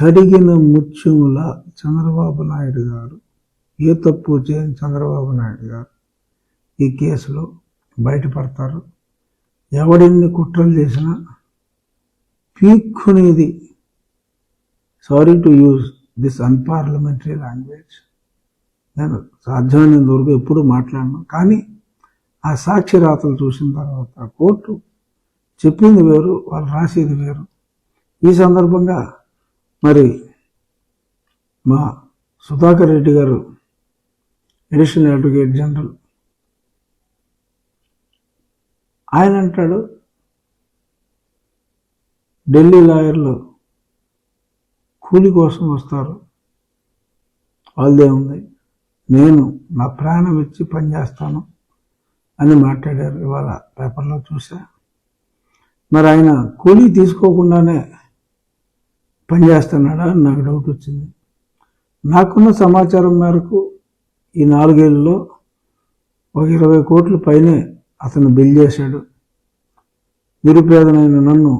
కడిగిన ముత్యముల చంద్రబాబు నాయుడు గారు, ఏ తప్పు చేయని చంద్రబాబు నాయుడు గారు ఈ కేసులో బయటపడతారు. ఎవడిన్ని కుట్రలు చేసినా పీక్కునేది, sorry to use this unparliamentary language, నేను సాధ్యమైనంత వరకు ఎప్పుడూ మాట్లాడను. కానీ ఆ సాక్షి రాతలు చూసిన తర్వాత కోర్టు చెప్పింది వేరు, వాళ్ళు రాసేది వేరు. ఈ సందర్భంగా మరి మా సుధాకర్ రెడ్డి గారు, అడిషనల్ అడ్వకేట్ జనరల్, ఆయన అంటాడు ఢిల్లీ లాయర్లు కూలి కోసం వస్తారు, వాళ్ళదే ఉంది, నేను నా ప్రాణం ఇచ్చి పనిచేస్తాను అని మాట్లాడారు. ఇవాళ పేపర్లో చూసా. మరి ఆయన కూలీ తీసుకోకుండానే పనిచేస్తున్నాడా అని నాకు డౌట్ వచ్చింది. నాకున్న సమాచారం మేరకు ఈ 4 ఏళ్ళలో ఒక 20 కోట్ల పైనే అతను బిల్ చేశాడు. నిరుపేదనైన నన్ను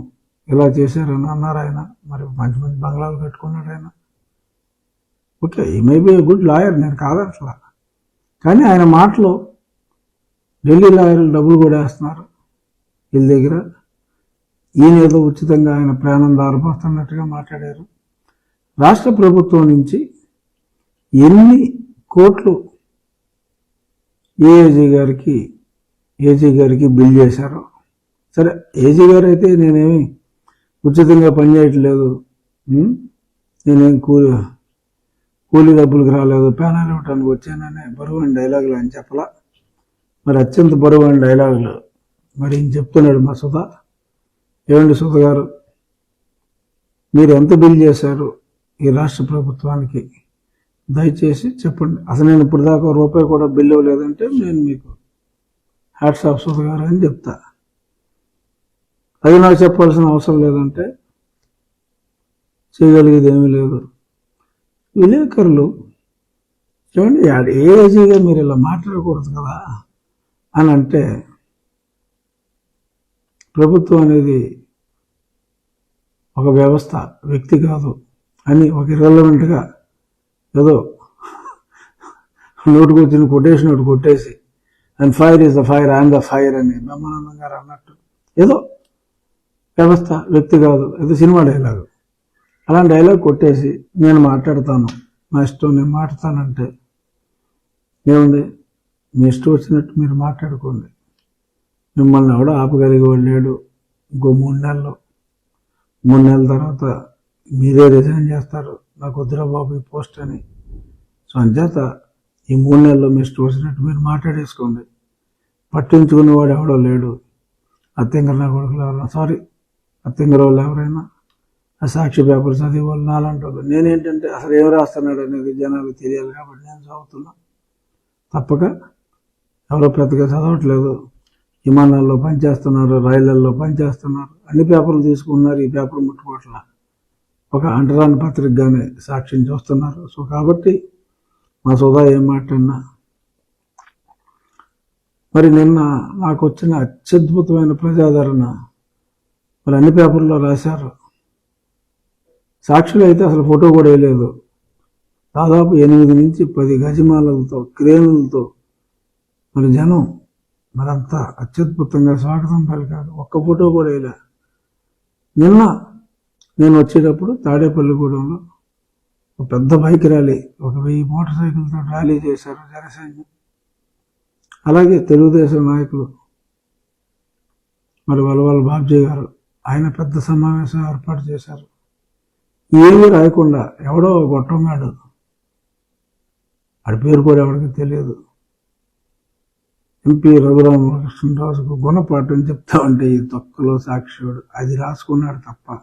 ఇలా చేశారని అన్నారు ఆయన. మరి మంచి మంచి బంగ్లాలు కట్టుకున్నాడు ఆయన. Okay, he may be a good lawyer, నేను కాదట్లా. కానీ ఆయన మాటలో ఢిల్లీ లాయర్లు డబ్బులు కూడా వేస్తున్నారు వీళ్ళ దగ్గర, ఈయన ఏదో ఉచితంగా ఆయన ప్రాణం దారిపోతున్నట్టుగా మాట్లాడారు. రాష్ట్ర ప్రభుత్వం నుంచి ఎన్ని కోట్లు ఏజీ గారికి బిల్ చేశారో. సరే, ఏజీ గారు అయితే నేనేమి ఉచితంగా పనిచేయట్లేదు, నేనేం కూలీ డబ్బులకు రాలేదు, ప్యానల్ ఇవ్వటానికి వచ్చాననే బరువైన డైలాగులు ఆయన చెప్పలా. మరి అత్యంత బరువైన డైలాగులు మరి ఈయన చెప్తున్నాడు మా సుధా. ఏమండి సుధ గారు, మీరు ఎంత బిల్ చేశారు ఈ రాష్ట్ర ప్రభుత్వానికి, దయచేసి చెప్పండి. అసలు నేను ఇప్పుడు దాకా రూపాయి కూడా బిల్ ఇవ్వలేదంటే నేను మీకు హ్యాట్స్ ఆఫ్ సుధ గారు అని చెప్తా. అది నాకు చెప్పాల్సిన అవసరం లేదంటే చేయగలిగేది ఏమీ లేదు. విలేకరులు చూడండి, ఏజీగా మీరు ఇలా మాట్లాడకూడదు కదా అని అంటే, ప్రభుత్వం అనేది ఒక వ్యవస్థ, వ్యక్తి కాదు అని ఒక ఇర్రెలవెంట్గా ఏదో నోటుకు వచ్చిన కొటేషన్ ఒకటి కొట్టేసి, and fire is the fire, I'm the fire అని బ్రహ్మానందం గారు అన్నట్టు, ఏదో వ్యవస్థ, వ్యక్తి కాదు, ఏదో సినిమా డైలాగు, అలాంటి డైలాగ్ కొట్టేసి నేను మాట్లాడతాను, నా ఇష్టం నేను మాట్లాడతానంటే ఏముంది, మీ ఇష్టం వచ్చినట్టు మీరు మాట్లాడుకోండి. మిమ్మల్ని ఎవడో ఆపగలిగేవాడు లేడు. ఇంకో 3 నెలల తర్వాత మీరే రిజైన్ చేస్తారు, నాకు వద్దురా బాబు ఈ పోస్ట్ అని. సో అంచేత ఈ 3 నెలల్లో మీ ఇష్టం వచ్చినట్టు మీరు మాట్లాడేసుకోండి. పట్టించుకునేవాడు ఎవడో లేడు. అత్యంగర నా కొడుకులు ఎవరైనా, సారీ అత్యంగర వాళ్ళు ఎవరైనా, ఆ సాక్షి పేపర్ చదివే వాళ్ళు నాలంటి వాళ్ళు. నేనేంటంటే అసలు ఏం రాస్తున్నాడు అనేది జనాలకు తెలియాలి కాబట్టి నేను చదువుతున్నా. తప్పక ఎవరో పెద్దగా చదవట్లేదు. విమానాల్లో పనిచేస్తున్నారు, రైళ్లలో పనిచేస్తున్నారు, అన్ని పేపర్లు తీసుకున్నారు, ఈ పేపర్ ముట్టుకోవట్ల. ఒక అంటరాని పత్రికగానే సాక్ష్యం చూస్తున్నారు. సో కాబట్టి మా సుధా ఏం మాట్లాడినా, మరి నిన్న నాకు వచ్చిన అత్యద్భుతమైన ప్రజాదరణ మరి అన్ని పేపర్లో రాశారు. సాక్షులు అయితే అసలు ఫోటో కూడా వేయలేదు. దాదాపు 8 నుంచి 10 గజమాలలతో, క్రేనులతో మరి జనం మరంతా అత్యద్భుతంగా స్వాగతం పలికారు. ఒక్క ఫోటో కూడా వేయలే. నిన్న నేను వచ్చేటప్పుడు తాడేపల్లిగూడెంలో ఒక పెద్ద బైక్ ర్యాలీ, 1000 మోటార్ సైకిల్తో ర్యాలీ చేశారు జనసైన్యం. అలాగే తెలుగుదేశం నాయకులు మరి వలవల బాబ్జీ గారు, ఆయన పెద్ద సమావేశం ఏర్పాటు చేశారు. ఏమీ రాయకుండా ఎవడో గొట్టంగాడు, ఆడి పేరు కూడా ఎవరికి తెలియదు, ఎంపీ రఘురామకృష్ణరాజుకు గుణపాఠం చెప్తా ఉంటే ఈ తొక్కలో సాక్షివాడు అది రాసుకున్నాడు తప్ప.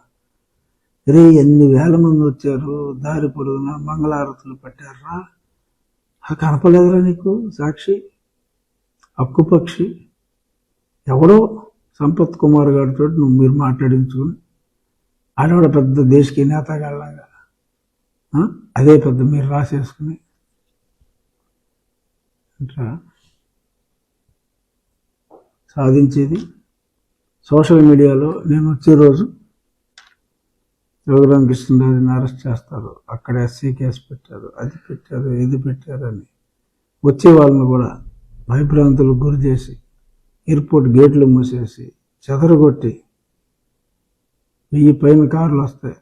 రే, ఎన్ని వేల మంది వచ్చారు, దారి పొరుగున మంగళారతులు పెట్టారా, అది కనపలేదురా నీకు సాక్షి? హక్కుపక్షి ఎవడో సంపత్ కుమార్ గారితో మీరు మాట్లాడించుకుని ఆడవాడ పెద్ద దేశకి నేతగాళ్ళగా అదే పెద్ద మీరు రాసేసుకుని అంటారా సాధించేది. సోషల్ మీడియాలో నేను వచ్చే రోజు రఘురామకృష్ణరాజుని అరెస్ట్ చేస్తారు, అక్కడ ఎస్సీ కేసు పెట్టారు, అది పెట్టారు, ఇది పెట్టారని వచ్చే వాళ్ళని కూడా భయభ్రాంతులకు గురి చేసి ఎయిర్పోర్ట్ గేట్లు మూసేసి చెదరగొట్టి 1000 పైన కార్లు వస్తాయి,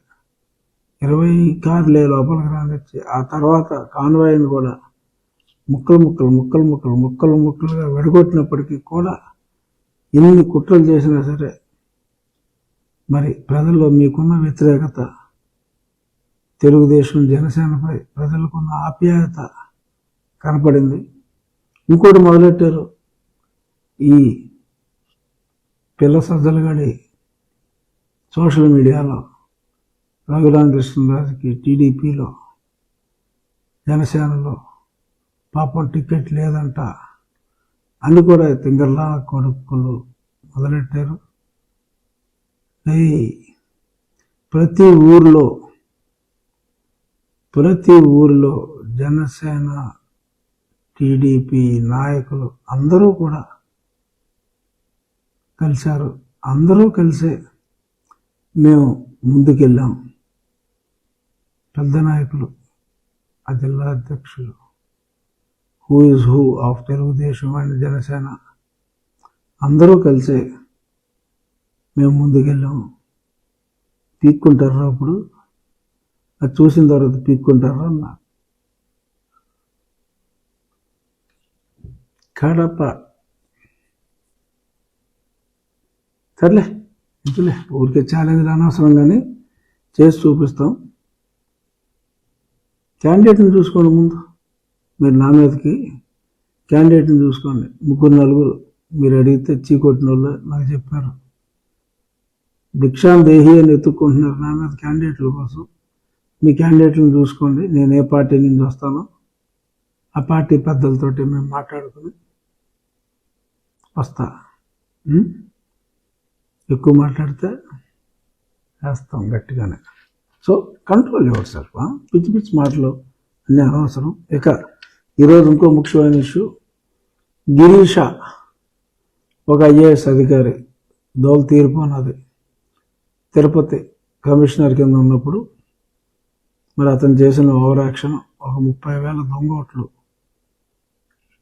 20 కార్లే లోపలికి రానిచ్చి ఆ తర్వాత కాన్వాయ్ని కూడా ముక్కలుగా విడగొట్టినప్పటికీ కూడా ఎన్ని కుట్రలు చేసినా సరే మరి ప్రజల్లో మీకున్న వ్యతిరేకత, తెలుగుదేశం జనసేనపై ప్రజలకున్న ఆప్యాయత కనపడింది. ఇంకోటి మొదలెట్టారు, ఈ పిల్ల సజ్జలగడి సోషల్ మీడియాలో రఘురామకృష్ణరాజుకి టీడీపీలో జనసేనలో పాపం టికెట్ లేదంట అని కూడా తింగర్లా కొడుకులు మొదలెట్టారు. ప్రతి ఊరిలో జనసేన టీడీపీ నాయకులు అందరూ కూడా కలిశారు. అందరూ కలిసే మేము ముందుకెళ్ళాం. పెద్ద నాయకులు, ఆ జిల్లా అధ్యక్షులు, who is who of Telugu Desam and Janasena అందరూ కలిసే మేము ముందుకెళ్ళాము. పీక్కుంటారా అప్పుడు? అది చూసిన తర్వాత పీక్కుంటారా అన్నా. కడప సర్లే ఇందులే ఊరికే ఛాలెంజ్లు అనవసరం, కానీ చేసి చూపిస్తాం. క్యాండిడేట్ని చూసుకోండి. ముందు మీరు నా మీదకి క్యాండిడేట్ని చూసుకోండి. 3-4 మీరు అడిగితే చీకొట్టిన వాళ్ళు నాకు చెప్పారు. భిక్షాం దేహి అని ఎత్తుక్కుంటున్నారు నా మీద క్యాండిడేట్ల కోసం. మీ క్యాండిడేట్లను చూసుకోండి. నేను ఏ పార్టీ నుంచి వస్తానో ఆ పార్టీ పెద్దలతోటి మేము మాట్లాడుకుని వస్తా. ఎక్కువ మాట్లాడితే వేస్తాం గట్టిగానే. So control your self. పిచ్చి మాటలు అన్నీ అనవసరం. ఇక ఈరోజు ఇంకో ముఖ్యమైన ఇష్యూ, గిరీష ఒక ఐఏఎస్ అధికారి దోలు తీరిపోయినది. తిరుపతి కమిషనర్ కింద ఉన్నప్పుడు మరి అతను చేసిన ఓవర్ యాక్షన్, ఒక 30,000 దొంగ ఓట్లు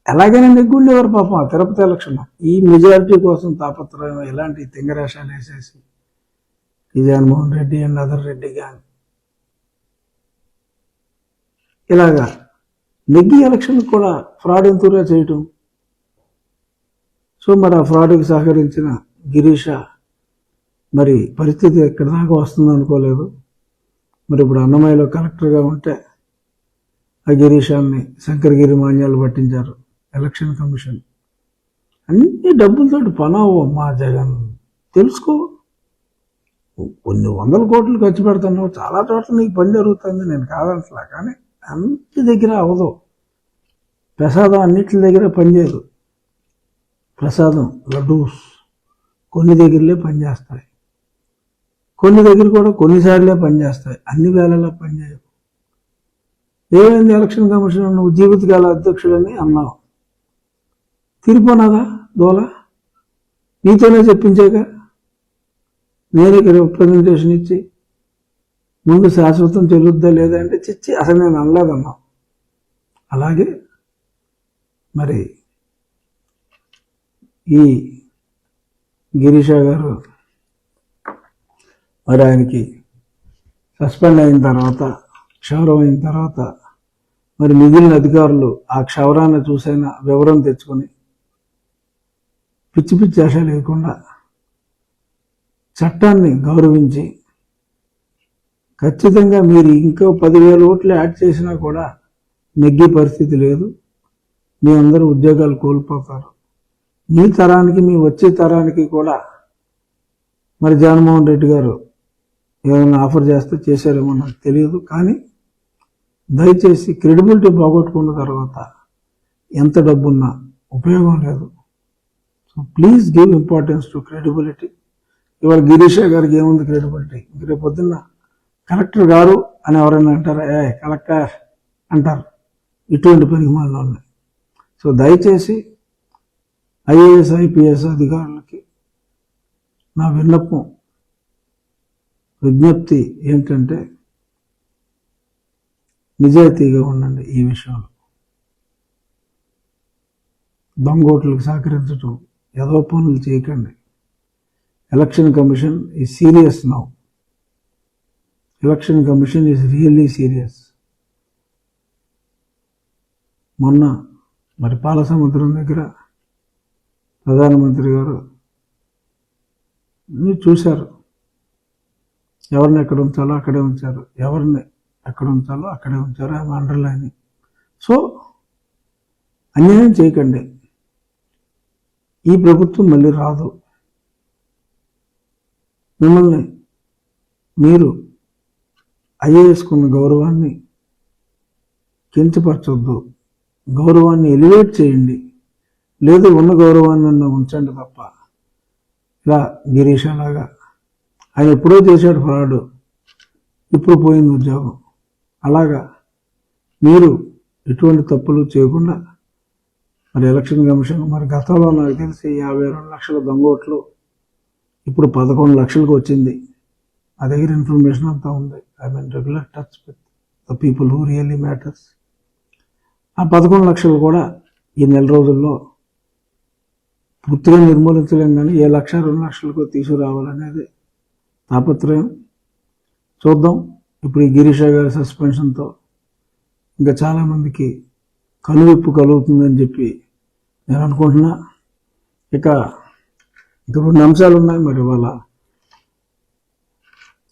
ఎలాగైనా నెగ్గుండేవారు పాపం ఆ తిరుపతి ఎలక్షన్. ఈ మెజారిటీ కోసం తాపత్రయం ఇలాంటి తింగరేషాలు వేసేసి ఈ Jaganmohan Reddy and other Reddy gang ఇలాగా నెగ్గి ఎలక్షన్ కూడా ఫ్రాడ్ ఎంతూరా చేయటం. సో మరి ఆ ఫ్రాడ్కి సహకరించిన గిరీష మరి పరిస్థితి ఎక్కడి దాకా వస్తుంది అనుకోలేదు. మరి ఇప్పుడు అన్నమయ్యలో కలెక్టర్గా ఉంటే ఆ గిరీషాన్ని శంకరగిరి మాన్యాలు పట్టించారు ఎలక్షన్ కమిషన్. అన్ని డబ్బులతోటి పనావు మా జగన్, తెలుసుకో. కొన్ని 100 కోట్లు ఖర్చు పెడుతున్నావు, చాలా చోట్ల నీకు పని జరుగుతుంది, నేను కాదంటలా. కానీ అన్నిటి దగ్గర అవ్వదు. ప్రసాదం అన్నిటి దగ్గర పనిచేయదు. ప్రసాదం లడ్డూస్ కొన్ని దగ్గరలే పనిచేస్తాయి, కొన్ని దగ్గర కూడా కొన్నిసార్లే పనిచేస్తాయి, అన్ని వేళలా పనిచేయవు. ఏమైంది ఎలక్షన్ కమిషన్, నువ్వు జీవితకాల అధ్యక్షుడని అన్నావు, తీరిపోనాదా దోల? నీతోనే చెప్పించాక నేను ఇక్కడ రిప్రజెంటేషన్ ఇచ్చి ముందు శాశ్వతం చెల్లుద్దా లేదా అంటే చిచ్చి అసలు నేను అనలేదన్నావు. అలాగే మరి ఈ గిరీష గారు మరి ఆయనకి సస్పెండ్ అయిన తర్వాత, క్షౌరం అయిన తర్వాత మరి మిగిలిన అధికారులు ఆ క్షౌరాన్ని చూసైనా వివరం తెచ్చుకొని పిచ్చి ఆశ లేకుండా చట్టాన్ని గౌరవించి ఖచ్చితంగా మీరు ఇంకో 10,000 ఓట్లు యాడ్ చేసినా కూడా నెగ్గే పరిస్థితి లేదు. మీ అందరూ ఉద్యోగాలు కోల్పోతారు. మీ తరానికి, మీ వచ్చే తరానికి కూడా మరి జగన్మోహన్ రెడ్డి గారు ఏమైనా ఆఫర్ చేస్తే చేశారేమో నాకు తెలియదు. కానీ దయచేసి క్రెడిబిలిటీ పోగొట్టుకున్న తర్వాత ఎంత డబ్బున్నా ఉపయోగం లేదు. So please give importance to credibility. ఇవాళ గిరీష గారికి ఏముంది క్రెడిబిలిటీ? రేపు పొద్దున్న కలెక్టర్ గారు అని ఎవరైనా అంటారా? కలెక్టర్ అంటారు. ఇటువంటి పనికి మాలిన ఉన్నాయి. సో దయచేసి ఐఏఎస్, ఐపీఎస్ అధికారులకి నా విన్నపం, విజ్ఞప్తి ఏంటంటే నిజాయితీగా ఉండండి ఈ విషయంలో. దొంగోట్లకు సహకరించడం, ఏదో పనులు చేయకండి. Election commission is serious now. Election commission is really serious. మొన్న మరి పాలసముద్రం దగ్గర ప్రధానమంత్రి గారు చూశారు. ఎవరిని ఎక్కడ ఉంచాలో అక్కడే ఉంచారు, ఎవరిని ఎక్కడ ఉంచాలో అక్కడే ఉంచారు. ఆమె అండర్లైన్. సో అన్యాయం చేయకండి. ఈ ప్రభుత్వం మళ్ళీ రాదు. మిమ్మల్ని మీరు ఐఏఎస్కున్న గౌరవాన్ని కించపరచొద్దు. గౌరవాన్ని ఎలివేట్ చేయండి. లేదు ఉన్న గౌరవాన్ని ఉంచండి తప్ప ఇలా గిరీష్ అలాగా ఆయన ఎప్పుడో చేశాడు ఫ్రాడ్, ఇప్పుడు పోయింది ఉద్యోగం. అలాగా మీరు ఎటువంటి తప్పులు చేయకుండా మరి ఎలక్షన్ కమిషన్ మరి గతంలో నాకు తెలిసి 52 లక్షల దొంగోట్లు ఇప్పుడు 11 లక్షలకు వచ్చింది. నా దగ్గర ఇన్ఫర్మేషన్ అంతా ఉంది. I mean regular touch with the people who really matters. ఆ 11 లక్షలు కూడా ఈ నెల రోజుల్లో పూర్తిగా నిర్మూలించలేం, కానీ 1,02 లక్షలకు తీసుకురావాలనేది తాపత్రయం. చూద్దాం. ఇప్పుడు ఈ గిరీష గారి సస్పెన్షన్తో ఇంకా చాలామందికి కనువిప్పు కలుగుతుందని చెప్పి నేను అనుకుంటున్నా. ఇక 2 అంశాలు ఉన్నాయి. మరి వాళ్ళ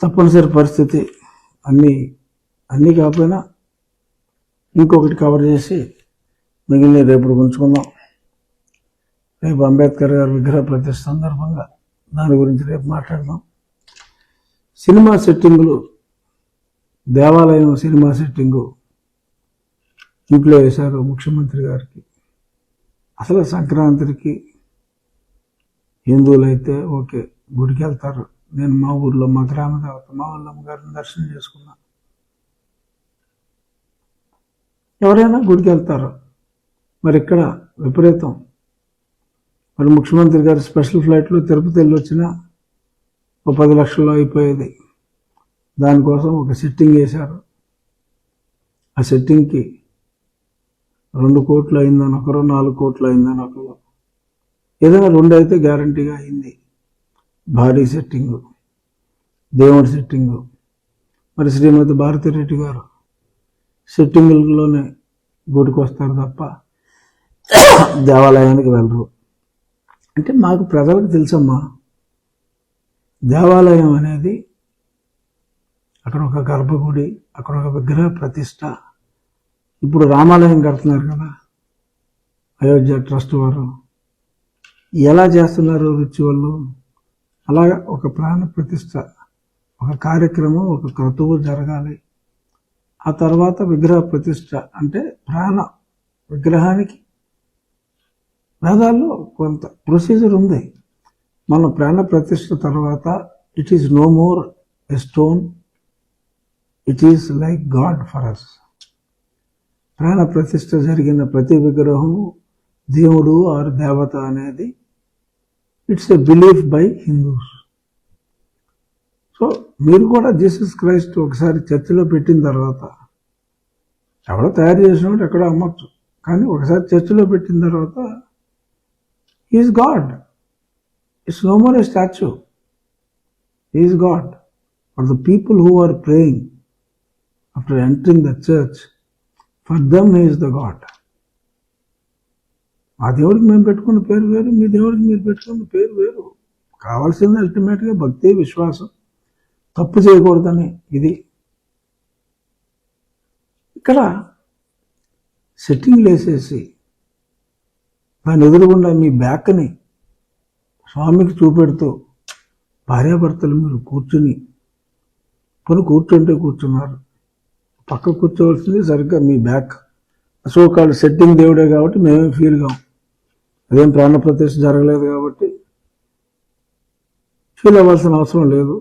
తప్పనిసరి పరిస్థితి అన్నీ కాకపోయినా ఇంకొకటి కవర్ చేసి మిగిలిన రేపు ఉంచుకుందాం. రేపు అంబేద్కర్ గారి విగ్రహ ప్రతిష్ఠ సందర్భంగా దాని గురించి రేపు మాట్లాడదాం. సినిమా సెట్టింగులు, దేవాలయం సినిమా సెట్టింగు ఇంట్లో వేశారు ముఖ్యమంత్రి గారికి. అసలు సంక్రాంతికి హిందువులైతే ఓకే గుడికి వెళ్తారు. నేను మా ఊర్లో మా గ్రామ దేవత మా వాళ్ళమ్మ గారిని దర్శనం చేసుకున్నా. ఎవరైనా గుడికి వెళ్తారు. మరి ఇక్కడ విపరీతం. మరి ముఖ్యమంత్రి గారు స్పెషల్ ఫ్లైట్లో తిరుపతి వెళ్ళి వచ్చినా ఒక 10 లక్షల్లో అయిపోయేది. దానికోసం ఒక సెట్టింగ్ వేశారు. ఆ సెట్టింగ్కి 2 కోట్లు అయిందని ఒకరు, 4 కోట్లు అయిందని ఒకరు. ఏదైనా 2 అయితే గ్యారంటీగా అయింది. భారీ సెట్టింగు, దేవుడి సెట్టింగు. మరి శ్రీమతి భారతిరెడ్డి గారు సెట్టింగుల్లోనే గుడికి వస్తారు తప్ప దేవాలయానికి వెళ్ళరు. అంటే మాకు ప్రజలకు తెలుసమ్మా, దేవాలయం అనేది అక్కడ ఒక గర్భగుడి, అక్కడ ఒక విగ్రహ ప్రతిష్ట. ఇప్పుడు రామాలయం కడుతున్నారు కదా అయోధ్య ట్రస్ట్ వారు, ఎలా చేస్తున్నారు రిచువల్. అలాగా ఒక ప్రాణ ప్రతిష్ట, ఒక కార్యక్రమం, ఒక క్రతువు జరగాలి. ఆ తర్వాత విగ్రహ ప్రతిష్ట. అంటే ప్రాణ విగ్రహానికి వేదాల్లో కొంత ప్రొసీజర్ ఉంది. మన ప్రాణ ప్రతిష్ట తర్వాత it is no more a stone, it is like God for us. ప్రాణ ప్రతిష్ట జరిగిన ప్రతి విగ్రహం దేవుడు ఆర్ దేవత అనేది it's a belief by Hindus. So మీరు కూడా జీసస్ క్రైస్ట్ ఒకసారి చర్చిలో పెట్టిన తర్వాత, ఎవడో తయారు చేసినప్పుడు ఎక్కడో అమ్మచ్చు, కానీ ఒకసారి చర్చిలో పెట్టిన తర్వాత is God. It's no more a statue. Is God. For the people who are praying after entering the church, for them he is the God. మా దేవుడికి మేము పెట్టుకున్న పేరు వేరు, మీ దేవుడికి మీరు పెట్టుకున్న పేరు వేరు. కావాల్సింది అల్టిమేట్గా భక్తి, విశ్వాసం, తప్పు చేయకూడదని. ఇది ఇక్కడ సెట్టింగ్లు వేసేసి దాని ఎదురుగుండా మీ బ్యాక్ని స్వామికి చూపెడుతూ భార్యాభర్తలు మీరు కూర్చుని కూర్చుంటే కూర్చున్నారు. పక్క కూర్చోవలసింది సరిగ్గా మీ బ్యాక్. అసోకాళ్ళు సెట్టింగ్ దేవుడే కాబట్టి మేమేం ఫీల్ కాం. అదేం ప్రాణ ప్రతిష్ఠ జరగలేదు కాబట్టి ఫీల్ అవ్వాల్సిన అవసరం లేదు.